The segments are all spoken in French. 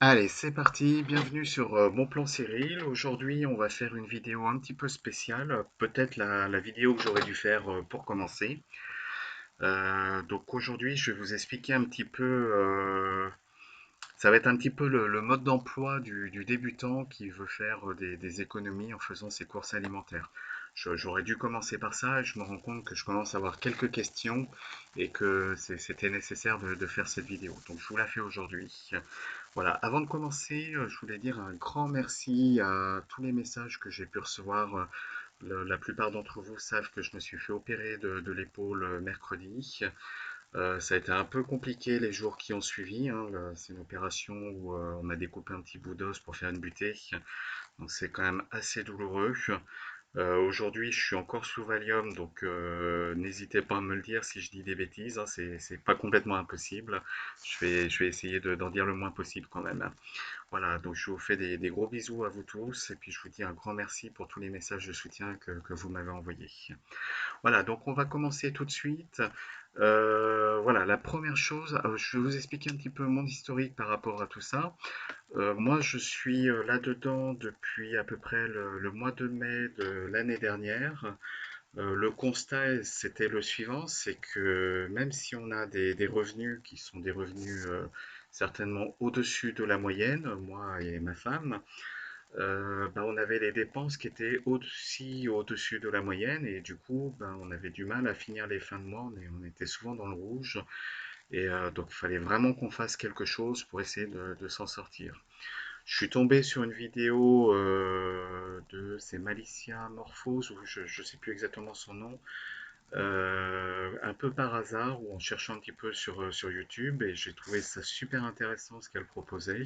Allez, c'est parti, bienvenue sur Bon Plan Cyril. Aujourd'hui, on va faire une vidéo un petit peu spéciale, peut-être la vidéo que j'aurais dû faire pour commencer. Donc aujourd'hui, je vais vous expliquer un petit peu, ça va être un petit peu le mode d'emploi du débutant qui veut faire des économies en faisant ses courses alimentaires. J'aurais dû commencer par ça et je me rends compte que je commence à avoir quelques questions et que c'était nécessaire de faire cette vidéo. Donc je vous la fais aujourd'hui. Voilà, avant de commencer, je voulais dire un grand merci à tous les messages que j'ai pu recevoir. La plupart d'entre vous savent que je me suis fait opérer de l'épaule mercredi. Ça a été un peu compliqué les jours qui ont suivi, hein. C'est une opération où on m'a découpé un petit bout d'os pour faire une butée. Donc c'est quand même assez douloureux. Aujourd'hui, je suis encore sous Valium, donc n'hésitez pas à me le dire si je dis des bêtises, hein, c'est pas complètement impossible. Je vais essayer d'en dire le moins possible quand même. Voilà, donc je vous fais des gros bisous à vous tous et puis je vous dis un grand merci pour tous les messages de soutien que vous m'avez envoyés. Voilà, donc on va commencer tout de suite. Voilà, la première chose, je vais vous expliquer un petit peu mon historique par rapport à tout ça. Moi, je suis là-dedans depuis à peu près le mois de mai de l'année dernière. Le constat, c'était le suivant, c'est que même si on a des revenus qui sont des revenus certainement au-dessus de la moyenne, moi et ma femme, bah, on avait les dépenses qui étaient aussi au-dessus de la moyenne et du coup, bah, on avait du mal à finir les fins de mois, on était souvent dans le rouge et donc il fallait vraiment qu'on fasse quelque chose pour essayer de s'en sortir. Je suis tombé sur une vidéo c'est Malicia Morphose, ou je ne sais plus exactement son nom, un peu par hasard, ou en cherchant un petit peu sur YouTube, et j'ai trouvé ça super intéressant ce qu'elle proposait.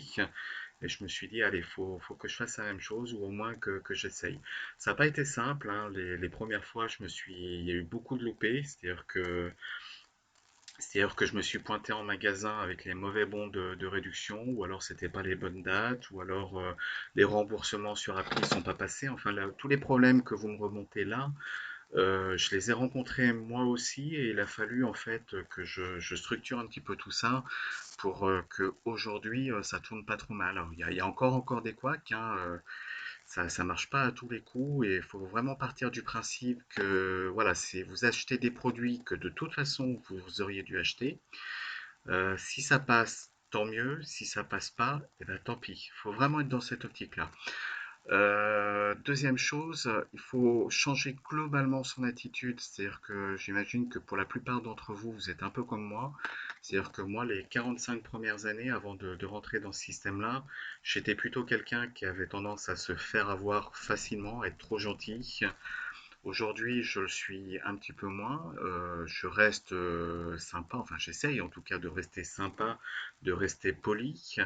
Et je me suis dit, allez, faut que je fasse la même chose, ou au moins que j'essaye. Ça n'a pas été simple, hein. Les premières fois, il y a eu beaucoup de loupés, c'est-à-dire que je me suis pointé en magasin avec les mauvais bons de réduction, ou alors c'était pas les bonnes dates, ou alors les remboursements sur appli sont pas passés. Enfin, là, tous les problèmes que vous me remontez là, je les ai rencontrés moi aussi, et il a fallu en fait que je structure un petit peu tout ça pour que aujourd'hui ça tourne pas trop mal. Alors, il y a encore des couacs, hein, ça marche pas à tous les coups et il faut vraiment partir du principe que voilà, c'est vous achetez des produits que de toute façon vous auriez dû acheter. Si ça passe, tant mieux. Si ça passe pas, eh ben, tant pis. Il faut vraiment être dans cette optique-là. Deuxième chose, il faut changer globalement son attitude. C'est-à-dire que j'imagine que pour la plupart d'entre vous, vous êtes un peu comme moi. C'est-à-dire que moi, les 45 premières années, avant de rentrer dans ce système-là, j'étais plutôt quelqu'un qui avait tendance à se faire avoir facilement, à être trop gentil. Aujourd'hui, je le suis un petit peu moins. Je reste sympa, enfin j'essaye en tout cas de rester sympa, de rester poli.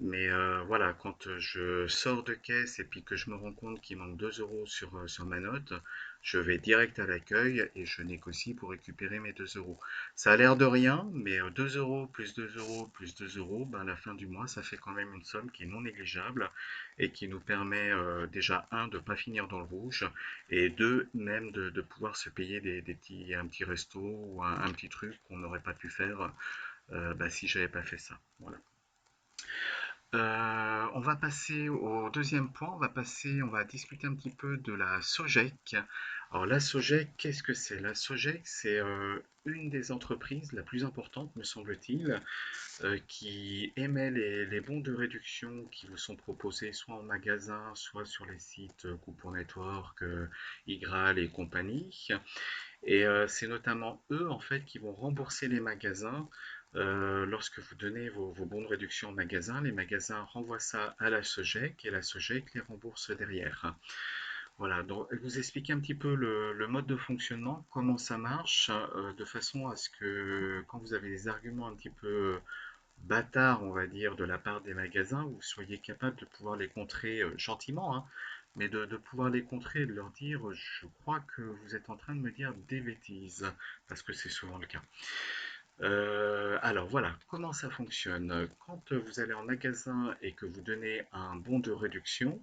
Mais voilà, quand je sors de caisse et puis que je me rends compte qu'il manque 2 euros sur ma note, je vais direct à l'accueil et je négocie pour récupérer mes 2 euros. Ça a l'air de rien, mais 2 euros plus 2 euros plus 2 euros, ben, à la fin du mois, ça fait quand même une somme qui est non négligeable et qui nous permet déjà, un, de ne pas finir dans le rouge et deux, même de pouvoir se payer un petit resto ou un petit truc qu'on n'aurait pas pu faire bah, si j'avais pas fait ça. Voilà. On va passer au deuxième point. On va discuter un petit peu de la Sogec. Alors la Sogec, qu'est-ce que c'est? La Sogec, c'est une des entreprises la plus importante, me semble-t-il, qui émet les bons de réduction qui vous sont proposés soit en magasin, soit sur les sites Coupon Network, Igral et compagnie. Et c'est notamment eux en fait qui vont rembourser les magasins. Lorsque vous donnez vos bons de réduction en magasin, les magasins renvoient ça à la SOGEC et la SOGEC les rembourse derrière. Voilà, donc vous expliquer un petit peu le mode de fonctionnement, comment ça marche, de façon à ce que quand vous avez des arguments un petit peu bâtards, on va dire, de la part des magasins, vous soyez capable de pouvoir les contrer gentiment, hein, mais de pouvoir les contrer et de leur dire, je crois que vous êtes en train de me dire des bêtises, parce que c'est souvent le cas. Alors voilà, comment ça fonctionne? Quand vous allez en magasin et que vous donnez un bon de réduction,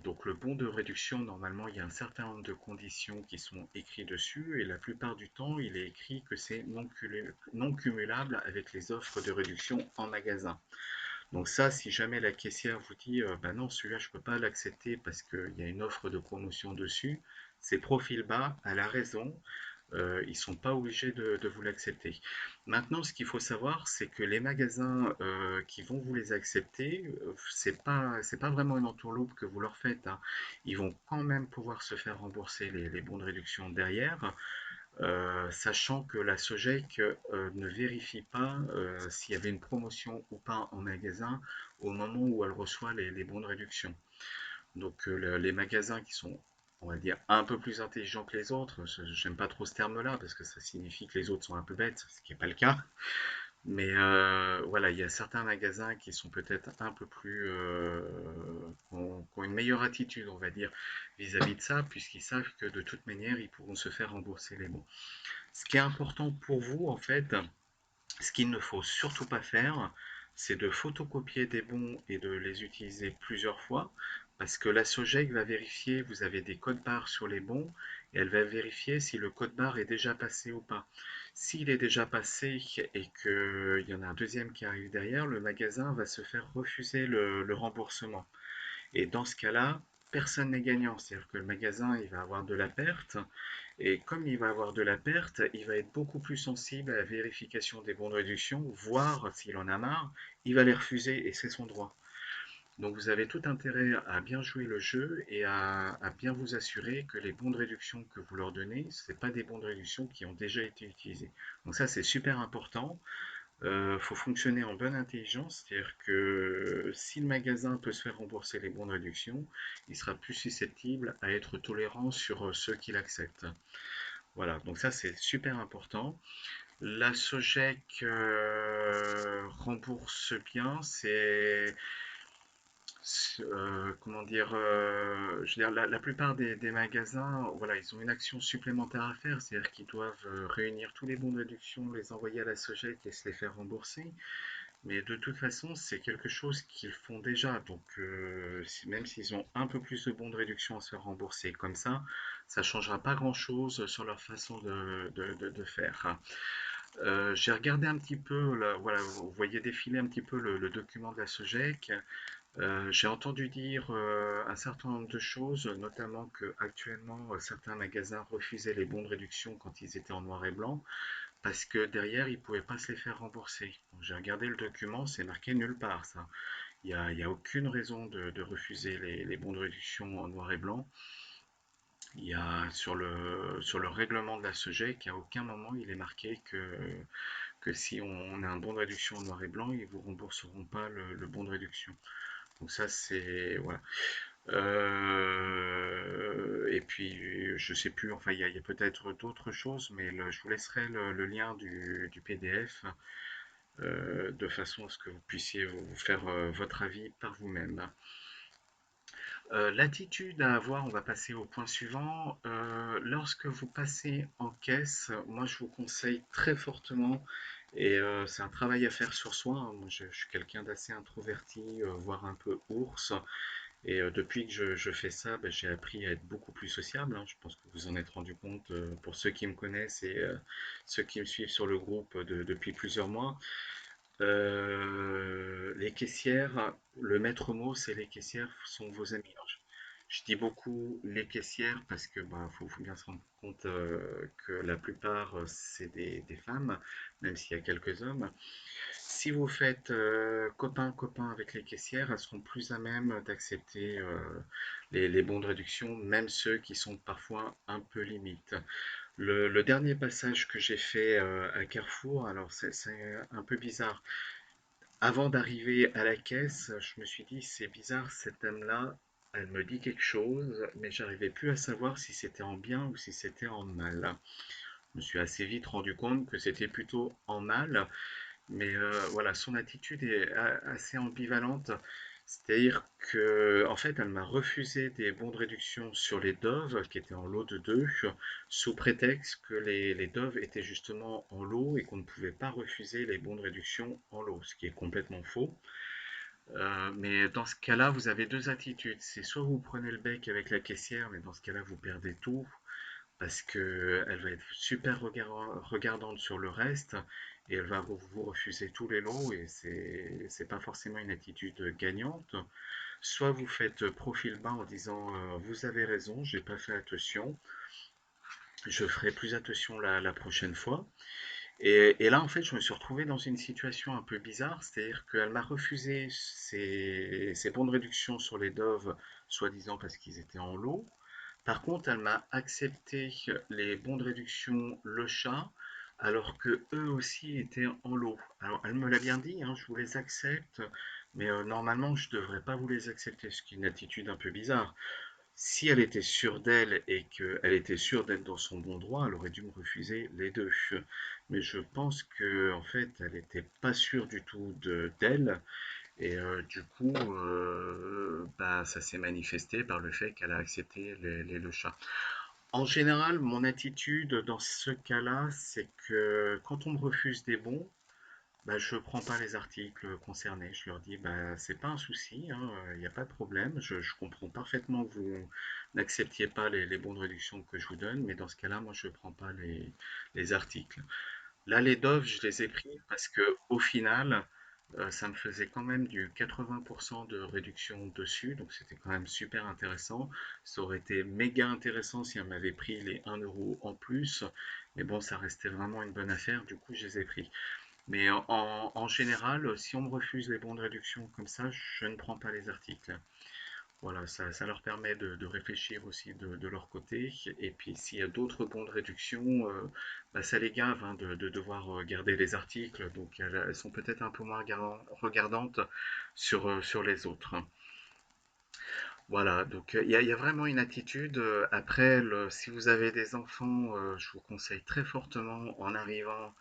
donc le bon de réduction, normalement, il y a un certain nombre de conditions qui sont écrites dessus et la plupart du temps, il est écrit que c'est non cumulable avec les offres de réduction en magasin. Donc ça, si jamais la caissière vous dit, bah non, celui-là, je peux pas l'accepter parce qu'il y a une offre de promotion dessus, c'est profil bas, elle a raison, ils sont pas obligés de vous l'accepter. Maintenant, ce qu'il faut savoir, c'est que les magasins qui vont vous les accepter, c'est pas vraiment une entourloupe que vous leur faites, hein. Ils vont quand même pouvoir se faire rembourser les bons de réduction derrière. Sachant que la Sogec ne vérifie pas s'il y avait une promotion ou pas en magasin au moment où elle reçoit les bons de réduction. Donc les magasins qui sont, on va dire, un peu plus intelligents que les autres, j'aime pas trop ce terme-là parce que ça signifie que les autres sont un peu bêtes, ce qui n'est pas le cas. Mais voilà, il y a certains magasins qui sont peut-être un peu plus, qui ont une meilleure attitude, on va dire, vis-à-vis de ça, puisqu'ils savent que de toute manière, ils pourront se faire rembourser les bons. Ce qui est important pour vous, en fait, ce qu'il ne faut surtout pas faire, c'est de photocopier des bons et de les utiliser plusieurs fois, parce que la Sogec va vérifier, vous avez des codes barres sur les bons, et elle va vérifier si le code barre est déjà passé ou pas. S'il est déjà passé et qu'il y en a un deuxième qui arrive derrière, le magasin va se faire refuser le remboursement. Et dans ce cas-là, personne n'est gagnant. C'est-à-dire que le magasin, il va avoir de la perte. Et comme il va avoir de la perte, il va être beaucoup plus sensible à la vérification des bons de réduction, voire s'il en a marre, il va les refuser et c'est son droit. Donc vous avez tout intérêt à bien jouer le jeu et à bien vous assurer que les bons de réduction que vous leur donnez, ce pas des bons de réduction qui ont déjà été utilisés. Donc ça c'est super important. Faut fonctionner en bonne intelligence, c'est-à-dire que si le magasin peut se faire rembourser les bons de réduction, il sera plus susceptible à être tolérant sur ceux qui l'acceptent. Voilà, donc ça c'est super important. La Sogec rembourse bien, comment dire, je veux dire, la plupart des magasins, voilà, ils ont une action supplémentaire à faire, c'est-à-dire qu'ils doivent réunir tous les bons de réduction, les envoyer à la Sogec et se les faire rembourser. Mais de toute façon, c'est quelque chose qu'ils font déjà. Donc, même s'ils ont un peu plus de bons de réduction à se faire rembourser comme ça ne changera pas grand-chose sur leur façon de faire. J'ai regardé un petit peu, là, voilà, vous voyez défiler un petit peu le document de la SOGEC. J'ai entendu dire un certain nombre de choses, notamment que actuellement certains magasins refusaient les bons de réduction quand ils étaient en noir et blanc parce que derrière, ils ne pouvaient pas se les faire rembourser. Donc, j'ai regardé le document, c'est marqué nulle part ça. Il y a aucune raison de refuser les bons de réduction en noir et blanc. Il y a sur le règlement de la SOGEC, à aucun moment il est marqué que si on a un bon de réduction en noir et blanc, ils ne vous rembourseront pas le bon de réduction. Donc ça c'est voilà. Et puis je sais plus, enfin il y a peut-être d'autres choses, mais je vous laisserai le lien du PDF de façon à ce que vous puissiez vous faire votre avis par vous-même. L'attitude à avoir, on va passer au point suivant. Lorsque vous passez en caisse, moi je vous conseille très fortement, et c'est un travail à faire sur soi, hein. Moi je suis quelqu'un d'assez introverti, voire un peu ours, et depuis que je fais ça, ben, j'ai appris à être beaucoup plus sociable, hein. Je pense que vous en êtes rendu compte pour ceux qui me connaissent et ceux qui me suivent sur le groupe depuis plusieurs mois. Les caissières, le maître mot, c'est les caissières sont vos amis. Alors, je dis beaucoup les caissières parce que bah, faut bien se rendre compte que la plupart c'est des femmes, même s'il y a quelques hommes. Si vous faites copain-copain avec les caissières, elles seront plus à même d'accepter les bons de réduction, même ceux qui sont parfois un peu limites. Le dernier passage que j'ai fait à Carrefour, alors c'est un peu bizarre. Avant d'arriver à la caisse, je me suis dit, c'est bizarre, cette dame-là, elle me dit quelque chose, mais j'arrivais plus à savoir si c'était en bien ou si c'était en mal. Je me suis assez vite rendu compte que c'était plutôt en mal, mais voilà, son attitude est assez ambivalente. C'est-à-dire que, en fait, elle m'a refusé des bons de réduction sur les Dove, qui étaient en lot de 2, sous prétexte que les Dove étaient justement en lot et qu'on ne pouvait pas refuser les bons de réduction en lot, ce qui est complètement faux. Mais dans ce cas-là, vous avez deux attitudes. C'est soit vous prenez le bec avec la caissière, mais dans ce cas-là, vous perdez tout, parce que elle va être super regardante sur le reste et elle va vous refuser tous les lots et c'est pas forcément une attitude gagnante. Soit vous faites profil bas en disant vous avez raison, j'ai pas fait attention, je ferai plus attention la prochaine fois. Et là, en fait, je me suis retrouvé dans une situation un peu bizarre, c'est-à-dire qu'elle m'a refusé ses bons de réduction sur les Dove, soi-disant parce qu'ils étaient en lot. Par contre, elle m'a accepté les bons de réduction Le Chat, alors que eux aussi étaient en lot. Alors, elle me l'a bien dit, hein, je vous les accepte, mais normalement, je ne devrais pas vous les accepter, ce qui est une attitude un peu bizarre. Si elle était sûre d'elle et qu'elle était sûre d'être dans son bon droit, elle aurait dû me refuser les deux. Mais je pense que en fait, elle n'était pas sûre du tout d'elle. Et du coup, bah, ça s'est manifesté par le fait qu'elle a accepté le chat. En général, mon attitude dans ce cas-là, c'est que quand on me refuse des bons, bah, je prends pas les articles concernés. Je leur dis, bah, c'est pas un souci, il n'y a pas de problème. Je comprends parfaitement que vous n'acceptiez pas les bons de réduction que je vous donne, mais dans ce cas-là, moi, je prends pas les articles. Là, les Dove, je les ai pris parce que au final, ça me faisait quand même du 80% de réduction dessus, donc c'était quand même super intéressant. Ça aurait été méga intéressant si on m'avait pris les 1 euro en plus, mais bon, ça restait vraiment une bonne affaire, du coup, je les ai pris. Mais en général, si on me refuse les bons de réduction comme ça, je ne prends pas les articles. Voilà, ça leur permet de réfléchir aussi de leur côté. Et puis s'il y a d'autres bons de réduction, bah, ça les gave hein, de devoir garder les articles. Donc elles sont peut-être un peu moins regardantes sur les autres. Voilà, donc il y a vraiment une attitude. Après, si vous avez des enfants, je vous conseille très fortement en arrivant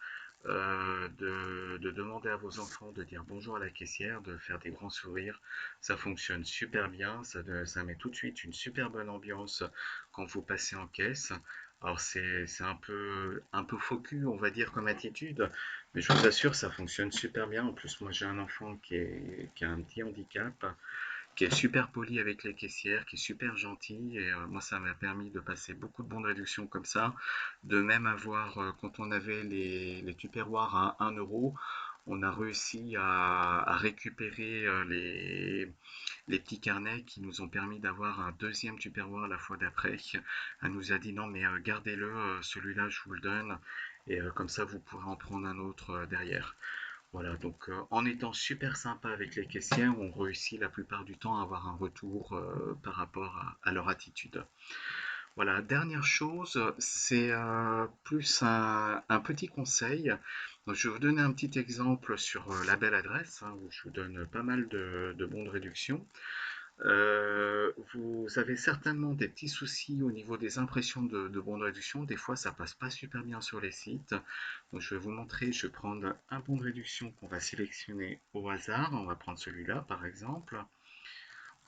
de demander à vos enfants de dire bonjour à la caissière, de faire des grands sourires. Ça fonctionne super bien, ça met tout de suite une super bonne ambiance quand vous passez en caisse. Alors c'est un peu faux cul, on va dire, comme attitude, mais je vous assure, ça fonctionne super bien. En plus, moi j'ai un enfant qui a un petit handicap, qui est super poli avec les caissières, qui est super gentil. Et moi, ça m'a permis de passer beaucoup de bons de réduction comme ça. De même avoir, quand on avait les tupperwares à 1 euro, on a réussi à récupérer les petits carnets qui nous ont permis d'avoir un deuxième tupperware la fois d'après. Elle nous a dit non, mais gardez-le, celui-là, je vous le donne. Et comme ça, vous pourrez en prendre un autre derrière. Voilà, donc en étant super sympa avec les caissières, on réussit la plupart du temps à avoir un retour par rapport à leur attitude. Voilà, dernière chose, c'est plus un petit conseil. Donc, je vais vous donner un petit exemple sur la belle adresse, hein, où je vous donne pas mal de bons de réduction. Vous avez certainement des petits soucis au niveau des impressions de bons de réduction. Des fois, ça passe pas super bien sur les sites. Donc, je vais vous montrer. Je vais prendre un bon de réduction qu'on va sélectionner au hasard. On va prendre celui-là, par exemple.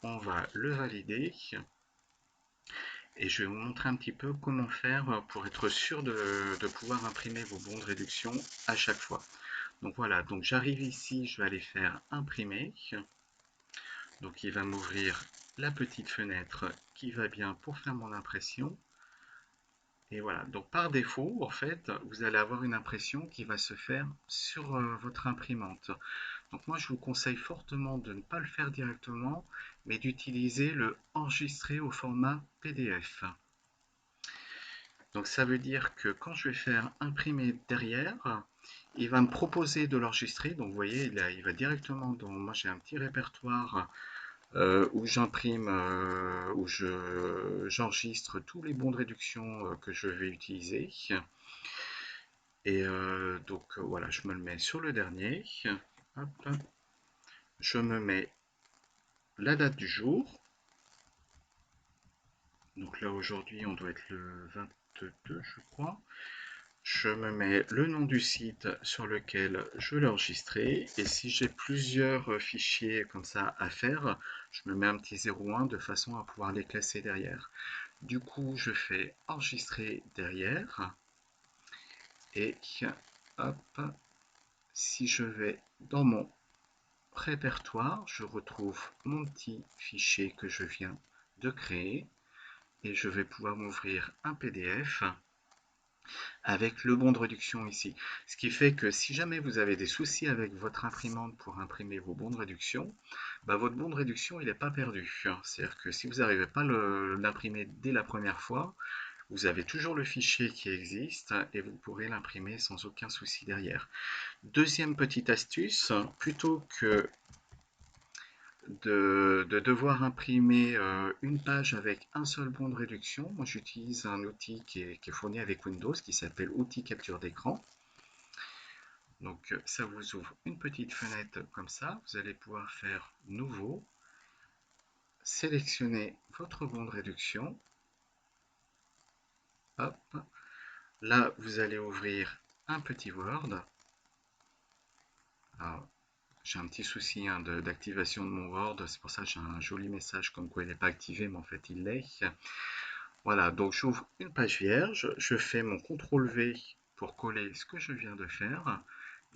On va le valider. Et je vais vous montrer un petit peu comment faire pour être sûr de pouvoir imprimer vos bons de réduction à chaque fois. Donc voilà, donc j'arrive ici, je vais aller faire imprimer. Donc il va m'ouvrir la petite fenêtre qui va bien pour faire mon impression. Et voilà, donc par défaut, en fait, vous allez avoir une impression qui va se faire sur votre imprimante. Donc moi, je vous conseille fortement de ne pas le faire directement, mais d'utiliser le enregistrer au format PDF. Donc ça veut dire que quand je vais faire imprimer derrière, il va me proposer de l'enregistrer. Donc vous voyez, il va directement dans... Moi j'ai un petit répertoire où j'imprime, j'enregistre tous les bons de réduction que je vais utiliser. Et donc voilà, je me le mets sur le dernier. Hop, je me mets la date du jour. Donc là aujourd'hui on doit être le 22 je crois. Je me mets le nom du site sur lequel je l'ai enregistré et si j'ai plusieurs fichiers comme ça à faire, je me mets un petit 01 de façon à pouvoir les classer derrière. Du coup, je fais enregistrer derrière et hop, si je vais dans mon répertoire, je retrouve mon petit fichier que je viens de créer. et je vais pouvoir m'ouvrir un PDF avec le bon de réduction ici. Ce qui fait que si jamais vous avez des soucis avec votre imprimante pour imprimer vos bons de réduction, bah, votre bon de réduction il n'est pas perdu. C'est-à-dire que si vous n'arrivez pas à l'imprimer dès la première fois, vous avez toujours le fichier qui existe et vous pourrez l'imprimer sans aucun souci derrière. Deuxième petite astuce, plutôt que de devoir imprimer une page avec un seul bon de réduction, moi j'utilise un outil qui est fourni avec Windows qui s'appelle outil capture d'écran. Donc ça vous ouvre une petite fenêtre comme ça, vous allez pouvoir faire nouveau, sélectionner votre bon de réduction, hop, là vous allez ouvrir un petit Word. Alors, j'ai un petit souci hein, d'activation de mon Word, c'est pour ça que j'ai un joli message comme quoi il n'est pas activé, mais en fait il l'est. Voilà, donc j'ouvre une page vierge, je fais mon CTRL V pour coller ce que je viens de faire.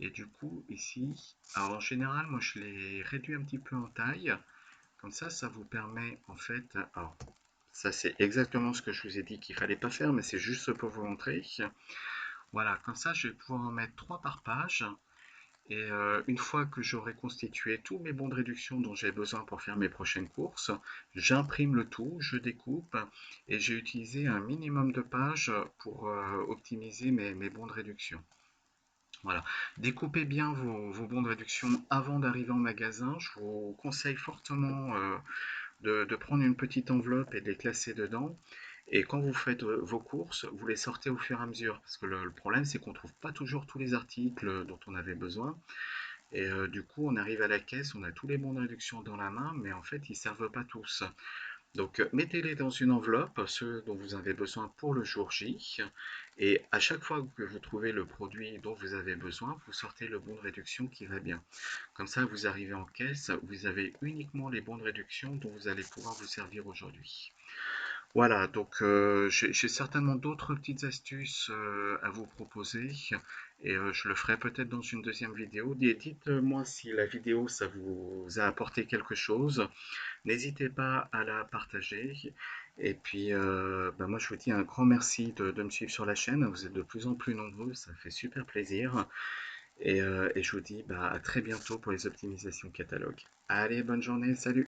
Et du coup, ici, alors en général, moi je l'ai réduit un petit peu en taille. Comme ça vous permet en fait, alors ça c'est exactement ce que je vous ai dit qu'il fallait pas faire, mais c'est juste pour vous montrer. Voilà, comme ça je vais pouvoir en mettre 3 par page. Et une fois que j'aurai constitué tous mes bons de réduction dont j'ai besoin pour faire mes prochaines courses, j'imprime le tout, je découpe et j'ai utilisé un minimum de pages pour optimiser mes bons de réduction. Voilà. Découpez bien vos bons de réduction avant d'arriver en magasin. Je vous conseille fortement de prendre une petite enveloppe et de les classer dedans. Et quand vous faites vos courses, vous les sortez au fur et à mesure. Parce que le problème, c'est qu'on ne trouve pas toujours tous les articles dont on avait besoin. Et du coup, on arrive à la caisse, on a tous les bons de réduction dans la main, mais en fait, ils ne servent pas tous. Donc, mettez-les dans une enveloppe, ceux dont vous avez besoin pour le jour J. Et à chaque fois que vous trouvez le produit dont vous avez besoin, vous sortez le bon de réduction qui va bien. Comme ça, vous arrivez en caisse, vous avez uniquement les bons de réduction dont vous allez pouvoir vous servir aujourd'hui. Voilà, donc j'ai certainement d'autres petites astuces à vous proposer et je le ferai peut-être dans une deuxième vidéo. Dites-moi si la vidéo ça vous a apporté quelque chose. N'hésitez pas à la partager. Et puis bah, moi je vous dis un grand merci de me suivre sur la chaîne. Vous êtes de plus en plus nombreux, ça fait super plaisir. Et je vous dis bah, à très bientôt pour les optimisations catalogue. Allez, bonne journée, salut!